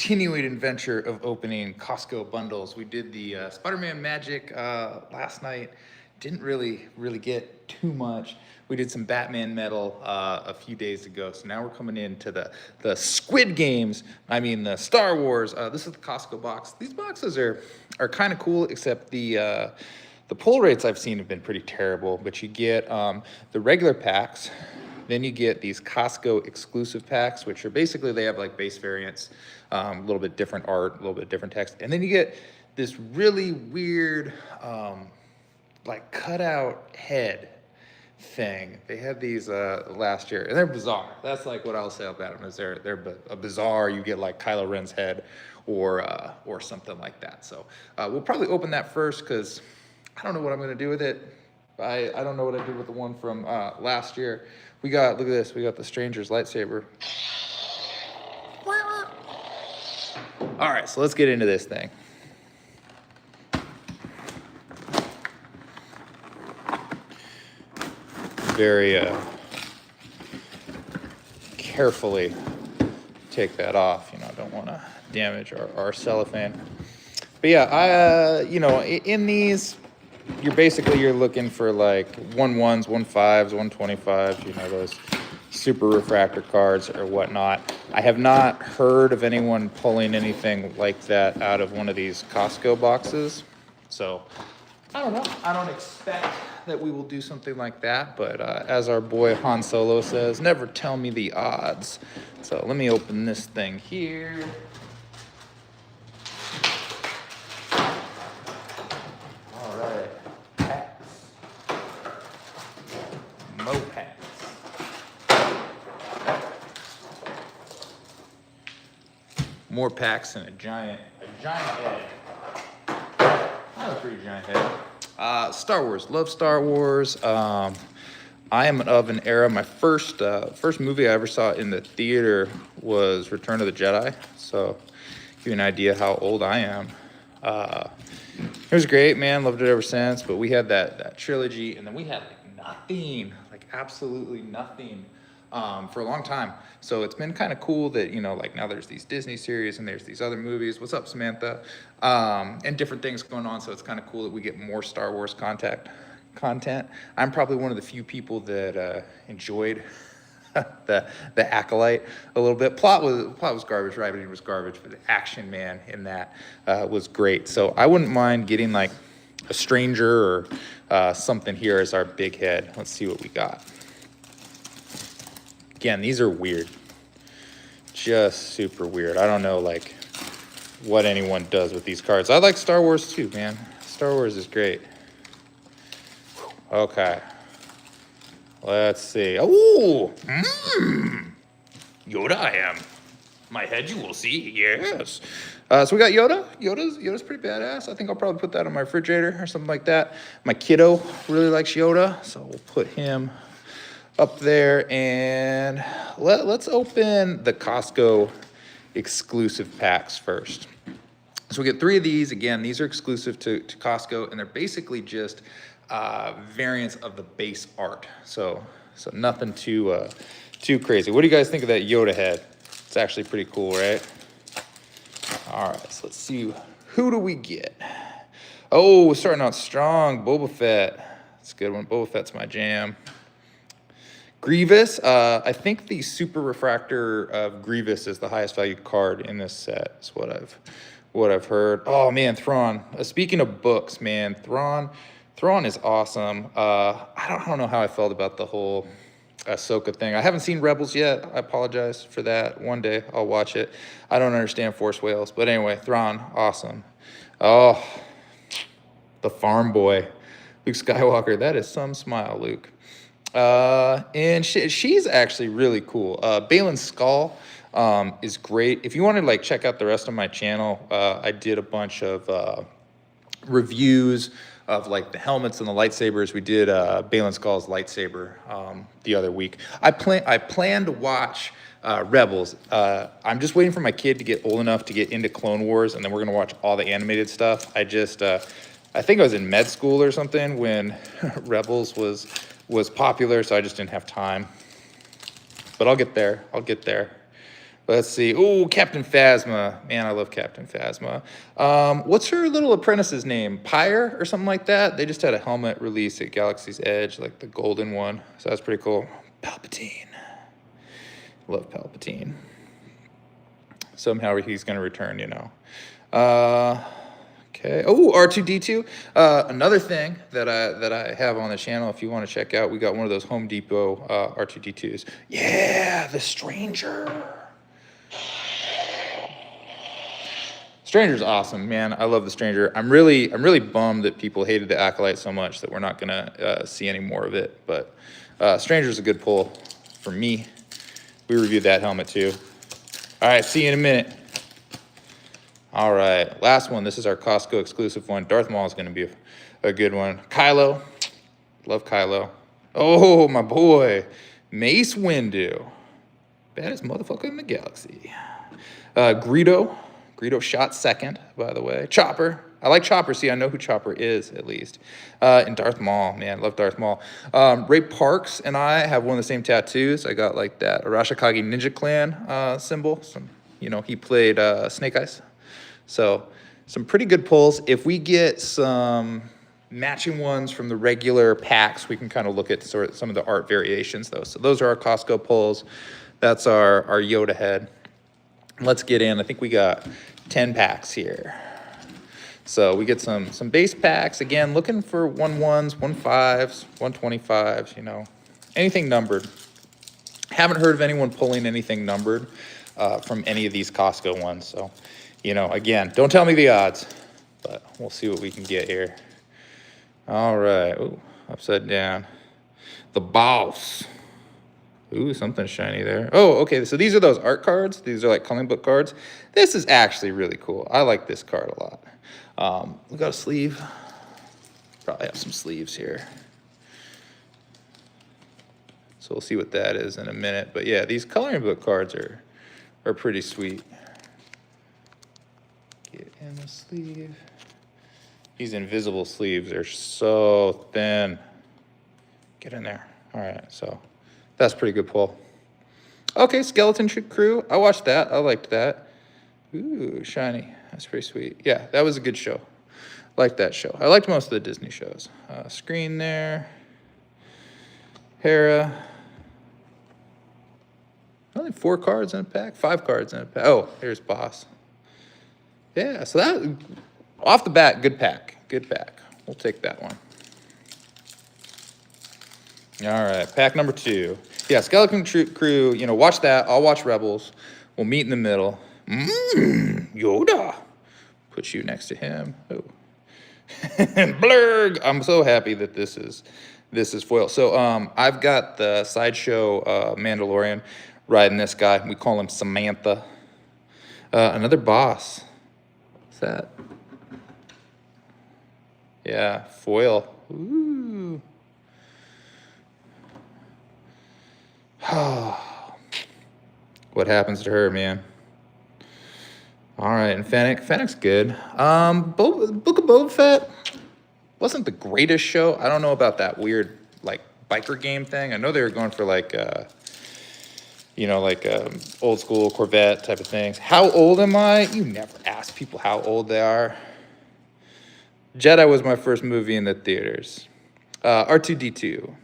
continuing adventure of opening Costco bundles. We did the Spider-Man Magic last night. Didn't really get too much. We did some Batman metal a few days ago. So now we're coming into the Squid Games. I mean the Star Wars. This is the Costco box. These boxes are kind of cool, except the pull rates I've seen have been pretty terrible. But you get the regular packs. Then you get these Costco exclusive packs, which are basically, they have like base variants, a little bit different art, a little bit different text. And then you get this really weird, like cutout head thing. They had these last year, and they're bizarre. That's like what I'll say about them, is they're a bizarre. You get like Kylo Ren's head or something like that. So we'll probably open that first, because I don't know what I'm gonna do with it. I don't know what I did with the one from last year. We got, look at this, we got the Stranger's lightsaber. All right, so let's get into this thing. Very carefully take that off. You know, I don't want to damage our cellophane. But yeah, you know, in these, you're looking for like 1/1s, 1/5s, 1/25s, you know, those super refractor cards or whatnot. I have not heard of anyone pulling anything like that out of one of these Costco boxes. So I don't know. I don't expect that we will do something like that, but as our boy Han Solo says, never tell me the odds. So let me open this thing here. More packs and a giant head. Not a pretty giant head. Star Wars, love Star Wars. I am of an era. My first movie I ever saw in the theater was Return of the Jedi. So give you an idea how old I am. It was great, man. Loved it ever since. But we had that trilogy, and then we had like nothing, like absolutely nothing. For a long time. So it's been kind of cool that, you know, like now there's these Disney series and there's these other movies. What's up, Samantha? And different things going on. So it's kind of cool that we get more Star Wars content. I'm probably one of the few people that enjoyed the Acolyte a little bit. Plot was garbage, writing was garbage, but the action, man, in that was great. So I wouldn't mind getting like a Stranger or something here as our big head. Let's see what we got. Again, these are weird, just super weird. I don't know like what anyone does with these cards. I like Star Wars too, man. Star Wars is great. Okay, let's see. Oh, Yoda I am. My head you will see, yes. So we got Yoda. Yoda's pretty badass. I think I'll probably put that on my refrigerator or something like that. My kiddo really likes Yoda, so we'll put him up there. And let's open the Costco exclusive packs first. So we get 3 of these. Again, these are exclusive to Costco, and they're basically just variants of the base art. So nothing too crazy. What do you guys think of that Yoda head? It's actually pretty cool, right? All right, so let's see. Who do we get? Oh, we're starting out strong. Boba Fett. That's a good one. Boba Fett's my jam. Grievous, I think the Super Refractor of Grievous is the highest value card in this set, is what I've heard. Oh man, Thrawn. Speaking of books, man, Thrawn is awesome. I don't know how I felt about the whole Ahsoka thing. I haven't seen Rebels yet. I apologize for that. One day I'll watch it. I don't understand Force Whales, but anyway, Thrawn, awesome. Oh, the farm boy, Luke Skywalker. That is some smile, Luke. And she's actually really cool. Balin's Skull is great. If you want to like check out the rest of my channel, I did a bunch of reviews of like the helmets and the lightsabers. We did Balin's Skull's lightsaber the other week. I plan to watch Rebels. I'm just waiting for my kid to get old enough to get into Clone Wars, and then we're gonna watch all the animated stuff. I think I was in med school or something when Rebels was popular, so I just didn't have time. But I'll get there. Let's see. Oh, Captain Phasma. Man, I love Captain Phasma. What's her little apprentice's name? Pyre or something like that? They just had a helmet release at Galaxy's Edge, like the golden one. So that's pretty cool. Palpatine. Love Palpatine. Somehow he's going to return, you know. Okay. Oh, R2-D2. Another thing that I have on the channel, if you want to check out, we got one of those Home Depot R2-D2s. Yeah, the Stranger. Stranger's awesome, man. I love the Stranger. I'm really bummed that people hated the Acolyte so much that we're not gonna see any more of it. But Stranger's a good pull for me. We reviewed that helmet too. All right, see you in a minute. All right, last one. This is our Costco exclusive one. Darth Maul is gonna be a good one. Kylo, love Kylo. Oh, my boy, Mace Windu, baddest motherfucker in the galaxy. Greedo shot second, by the way. Chopper, I like Chopper. See, I know who Chopper is, at least. And Darth Maul, man, love Darth Maul. Ray Parks and I have one of the same tattoos. I got like that Arashikage Ninja Clan symbol. He played Snake Eyes. So some pretty good pulls. If we get some matching ones from the regular packs, we can kind of look at sort of some of the art variations, though. So those are our Costco pulls. That's our Yoda head. Let's get in. I think we got 10 packs here. So we get some base packs. Again, looking for 1-1s, 1-5s, 125s, anything numbered. Haven't heard of anyone pulling anything numbered from any of these Costco ones. So, again, don't tell me the odds, but we'll see what we can get here. All right. Ooh, upside down. The Boss. Ooh, something shiny there. Oh, okay, so these are those art cards. These are like coloring book cards. This is actually really cool. I like this card a lot. We got a sleeve. Probably have some sleeves here. So we'll see what that is in a minute. But yeah, these coloring book cards are pretty sweet. Get in the sleeve. These invisible sleeves are so thin. Get in there. All right, so that's a pretty good pull. Okay, Skeleton Crew. I watched that. I liked that. Ooh, shiny. That's pretty sweet. Yeah, that was a good show. Liked that show. I liked most of the Disney shows. Screen there. Hera. Only 4 cards in a pack. 5 cards in a pack. Oh, here's Boss. Yeah, so that, off the bat, good pack. Good pack. We'll take that one. All right, pack number 2. Yeah, Skeleton Crew, watch that. I'll watch Rebels. We'll meet in the middle. Yoda. Put you next to him. Oh. Blurg. I'm so happy that this is foil. So I've got the Sideshow Mandalorian riding this guy. We call him Samantha. Another Boss. What's that? Yeah, foil. Ooh. What happens to her, man? All right, and Fennec's good. Book of Boba Fett wasn't the greatest show. I don't know about that weird like biker game thing. I know they were going for like old school Corvette type of things. How old am I? You never ask people how old they are. Jedi was my first movie in the theaters. R2-D2.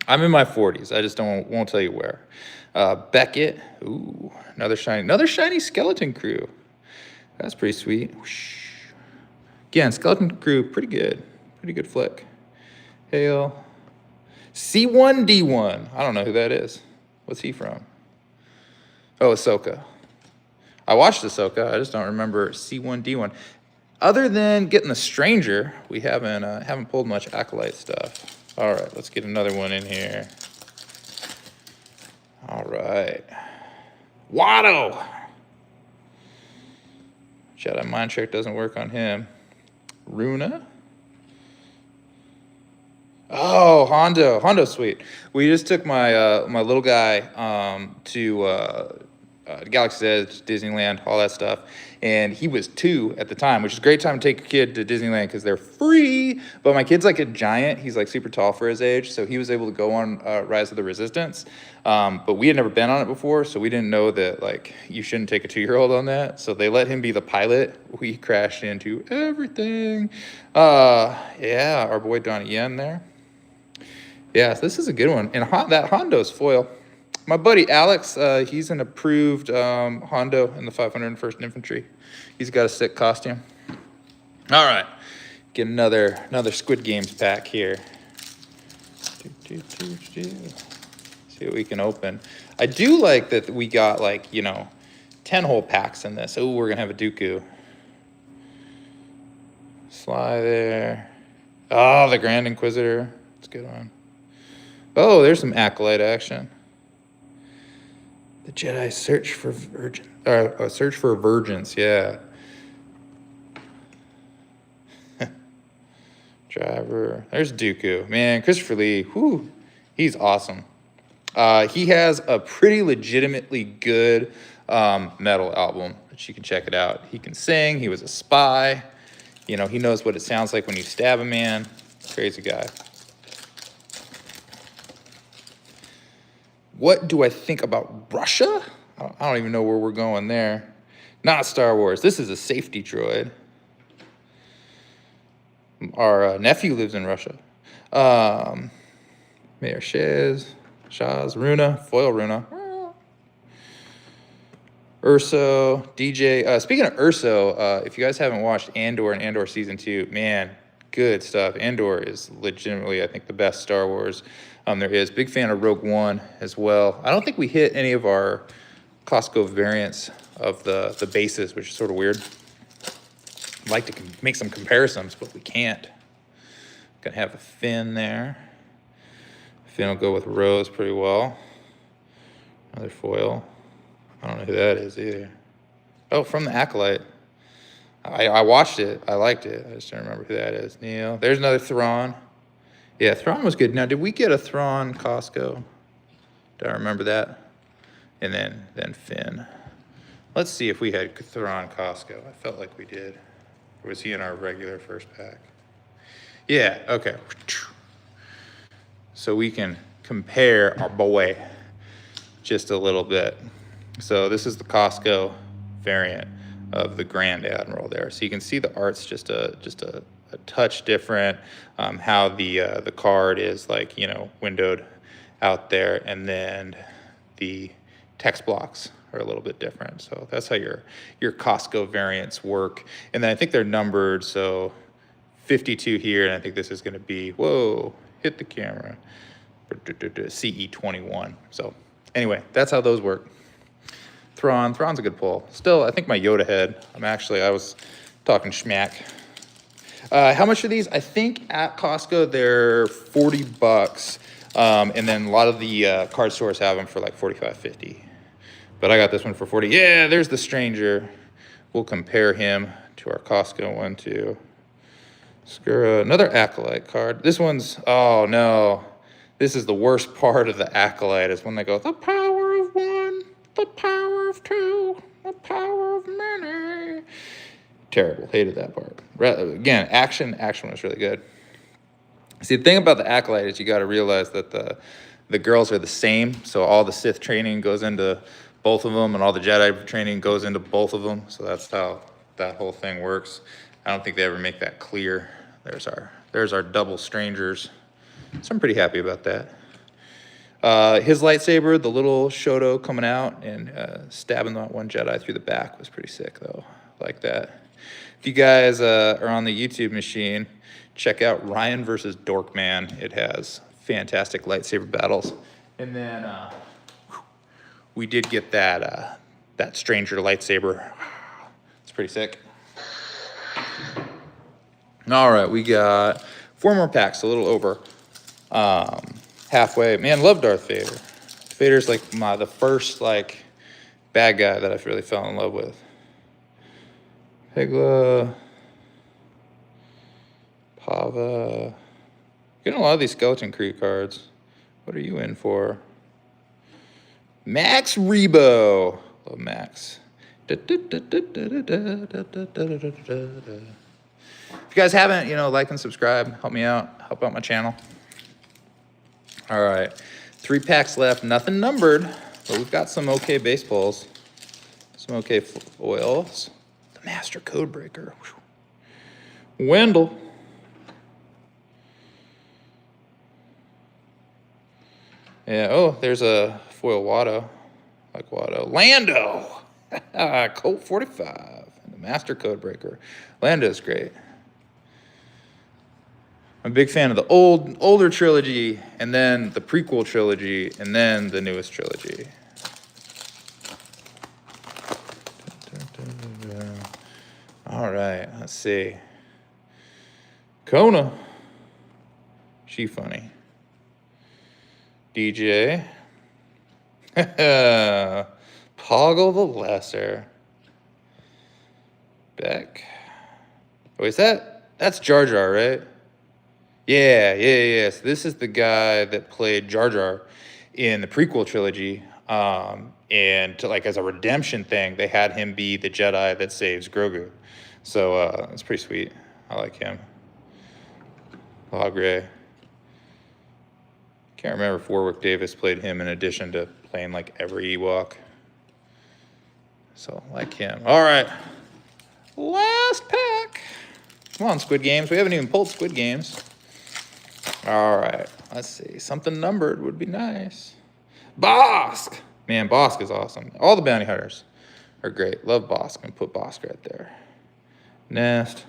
I'm in my 40s. I just won't tell you where. Beckett. Ooh, another shiny Skeleton Crew. That's pretty sweet. Whoosh. Again, Skeleton Crew, pretty good. Pretty good flick. Hale. C1D1. I don't know who that is. What's he from? Oh, Ahsoka. I watched Ahsoka. I just don't remember C1D1. Other than getting the Stranger, we haven't pulled much Acolyte stuff. All right, let's get another one in here. All right. Watto. Jedi Mind Trick doesn't work on him. Runa. Oh, Hondo. Hondo's sweet. We just took my my little guy to Galaxy's Edge, Disneyland, all that stuff. And he was 2 at the time, which is a great time to take a kid to Disneyland because they're free. But my kid's like a giant. He's like super tall for his age. So he was able to go on Rise of the Resistance. But we had never been on it before. So we didn't know that like you shouldn't take a 2-year-old on that. So they let him be the pilot. We crashed into everything. Yeah, our boy Donnie Yen there. Yeah, so this is a good one. And that Hondo's foil. My buddy Alex, he's an approved Hondo in the 501st Infantry. He's got a sick costume. All right, get another Squid Games pack here. See what we can open. I do like that we got like, 10-hole packs in this. Oh, we're gonna have a Dooku. Sly there. Oh, the Grand Inquisitor. That's a good one. Oh, there's some Acolyte action. The Jedi search for virgins, yeah. Driver, there's Dooku. Man, Christopher Lee, whew, he's awesome. He has a pretty legitimately good metal album that you can check it out. He can sing, he was a spy. He knows what it sounds like when you stab a man. Crazy guy. What do I think about Russia? I don't even know where we're going there. Not Star Wars. This is a safety droid. Our nephew lives in Russia. Mayor Shaz, Runa, foil Runa. Urso, DJ. Speaking of Urso, if you guys haven't watched Andor and Andor Season 2, man, good stuff. Andor is legitimately, I think, the best Star Wars there is. Big fan of Rogue One as well. I don't think we hit any of our Costco variants of the bases, which is sort of weird. I'd like to make some comparisons, but we can't. Gonna have a Finn there. Finn will go with Rose pretty well. Another foil. I don't know who that is either. Oh, from the Acolyte. I watched it. I liked it. I just don't remember who that is. Neil. There's another Thrawn. Yeah, Thrawn was good. Now, did we get a Thrawn Costco? Do I remember that? And then Finn. Let's see if we had Thrawn Costco. I felt like we did. Or was he in our regular first pack? Yeah, okay. So we can compare our boy just a little bit. So this is the Costco variant of the Grand Admiral there. So you can see the art's just a touch different. How the card is like, windowed out there, and then the text blocks are a little bit different. So that's how your Costco variants work. And then I think they're numbered, so 52 here, and I think this is gonna be, whoa, hit the camera, CE21. So anyway, that's how those work. Thrawn's a good pull. Still, I think my Yoda head, I was talking schmack. How much are these? I think at Costco, they're $40. And then a lot of the card stores have them for like $45, $50. But I got this one for 40. Yeah, there's the Stranger. We'll compare him to our Costco one too. Screw another Acolyte card. This one's, oh no. This is the worst part of the Acolyte, is when they go, the power of one, the power of two, the power of many. Terrible, hated that part. Again, action was really good. See, the thing about the Acolyte is you got to realize that the girls are the same. So all the Sith training goes into both of them, and all the Jedi training goes into both of them. So that's how that whole thing works. I don't think they ever make that clear. There's our double Strangers. So I'm pretty happy about that. His lightsaber, the little Shoto coming out and stabbing that one Jedi through the back was pretty sick, though. Like that. If you guys are on the YouTube machine, check out Ryan versus Dorkman. It has fantastic lightsaber battles. And then we did get that Stranger lightsaber. It's pretty sick. All right, we got 4 more packs, a little over halfway. Man, love Darth Vader. Vader's like the first like bad guy that I've really fell in love with. Pegla, Pava. Getting a lot of these Skeleton Crew cards. What are you in for? Max Rebo. Love Max. If you guys haven't, like and subscribe, help me out, help out my channel. All right, 3 packs left, nothing numbered, but we've got some okay baseballs, some okay foils. The Master Code Breaker. Wendell. Yeah, oh, there's a foil Watto. Like Watto. Lando! Colt 45. And the Master Code Breaker. Lando's great. I'm a big fan of the older trilogy, and then the prequel trilogy, and then the newest trilogy. All right, let's see. Kona. She funny. DJ. Poggle the Lesser. Beck. Oh, that's Jar Jar, right? Yeah. So this is the guy that played Jar Jar in the prequel trilogy. And as a redemption thing, they had him be the Jedi that saves Grogu. So it's pretty sweet. I like him. La Gray. Can't remember if Warwick Davis played him in addition to playing like every Ewok. So like him. All right. Last pack. Come on, Squid Games. We haven't even pulled Squid Games. All right. Let's see. Something numbered would be nice. Bosk. Man, Bosk is awesome. All the bounty hunters are great. Love Bosk. I'm going to put Bosk right there. Nest.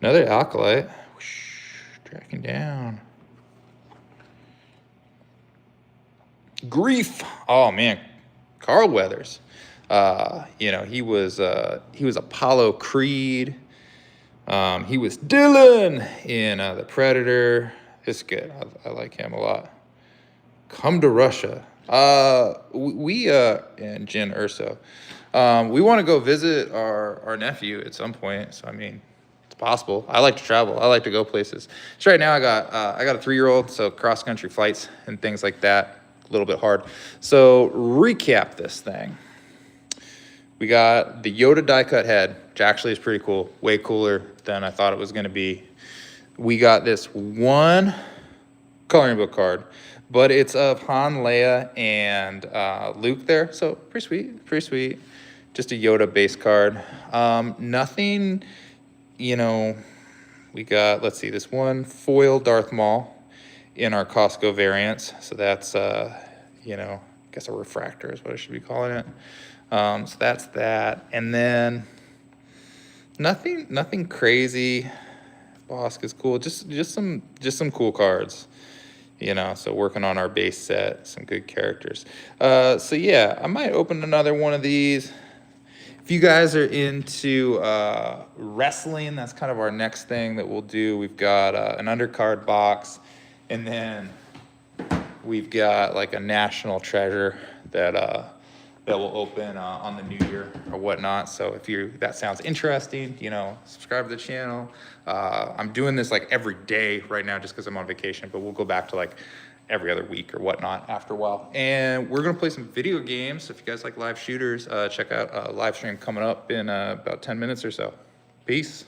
Another Acolyte. Whoosh, tracking down. Grief. Oh man, Carl Weathers. He was Apollo Creed. He was Dylan in The Predator. It's good. I like him a lot. Come to Russia. And Jin Urso. We want to go visit our nephew at some point. So I mean, it's possible. I like to travel. I like to go places. So right now I got a 3-year-old, so cross country flights and things like that. A little bit hard. So recap this thing. We got the Yoda die cut head, which actually is pretty cool. Way cooler than I thought it was going to be. We got this one coloring book card, but it's of Han, Leia, and Luke there. So pretty sweet, pretty sweet. Just a Yoda base card. Nothing, we got, let's see, this one foil Darth Maul in our Costco variants. So that's, I guess a refractor is what I should be calling it. So that's that. And then nothing crazy. Bosk is cool. Just some cool cards. So working on our base set, some good characters. So yeah, I might open another one of these. If you guys are into wrestling, that's kind of our next thing that we'll do. We've got an undercard box, and then we've got like a national treasure that will open on the new year or whatnot. So if that sounds interesting, subscribe to the channel. I'm doing this like every day right now just because I'm on vacation, but we'll go back to like every other week or whatnot after a while. And we're gonna play some video games. So if you guys like live shooters, check out a live stream coming up in about 10 minutes or so. Peace.